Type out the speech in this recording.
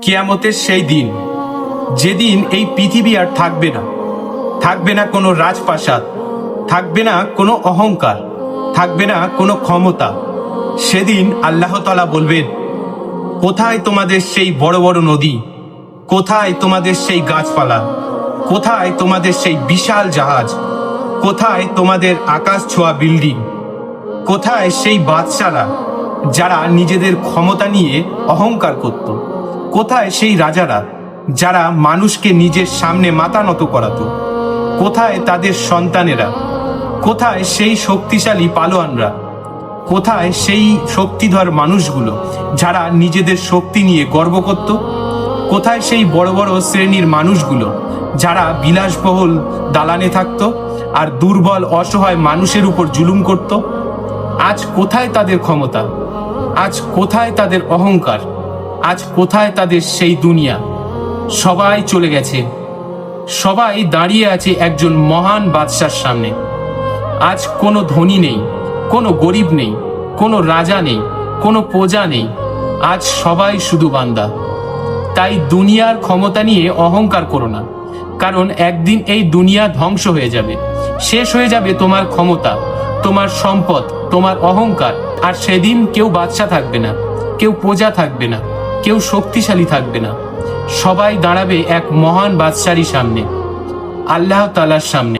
কিয়ামতের সেই দিন, যেদিন এই পৃথিবী আর থাকবে না। থাকবে না কোনো রাজপ্রাসাদ, থাকবে না কোনো অহংকার, থাকবে না কোনো ক্ষমতা। সেদিন আল্লাহ তাআলা বলবেন, কোথায় তোমাদের সেই বড় বড় নদী, কোথায় তোমাদের সেই গাছপালা, কোথায় তোমাদের সেই বিশাল জাহাজ, কোথায় তোমাদের আকাশ ছোঁয়া বিল্ডিং, কোথায় সেই বাদশারা যারা নিজেদের ক্ষমতা নিয়ে অহংকার করত, কোথায় সেই রাজারা যারা মানুষকে নিজের সামনে মাথা নত করাতো, কোথায় তাদের সন্তানেরা, কোথায় সেই শক্তিশালী পালোয়ানরা, কোথায় সেই শক্তিধর মানুষগুলো যারা নিজেদের শক্তি নিয়ে গর্ব করত, কোথায় সেই বড় বড় শ্রেণীর মানুষগুলো যারা বিলাসবহুল দালানে থাকতো আর দুর্বল অসহায় মানুষের উপর জুলুম করত। আজ কোথায় তাদের ক্ষমতা, আজ কোথায় তাদের অহংকার, আজ কোথায় তাদের সেই দুনিয়া? সবাই চলে গেছে, সবাই দাঁড়িয়ে আছে একজন মহান বাদশার সামনে। আজ কোনো ধনী নেই, কোনো গরিব নেই, কোনো রাজা নেই, কোনো প্রজা নেই, আজ সবাই শুধু বান্দা। তাই দুনিয়ার ক্ষমতা নিয়ে অহংকার করো না, কারণ একদিন এই দুনিয়া ধ্বংস হয়ে যাবে, শেষ হয়ে যাবে তোমার ক্ষমতা, তোমার সম্পদ, তোমার অহংকার। আর সেদিন কেউ বাদশা থাকবে না, কেউ প্রজা থাকবে না, কেউ শক্তিশালী থাকবে না। সবাই দাঁড়াবে এক মহান বাদশারই সামনে, আল্লাহ তাআলার সামনে।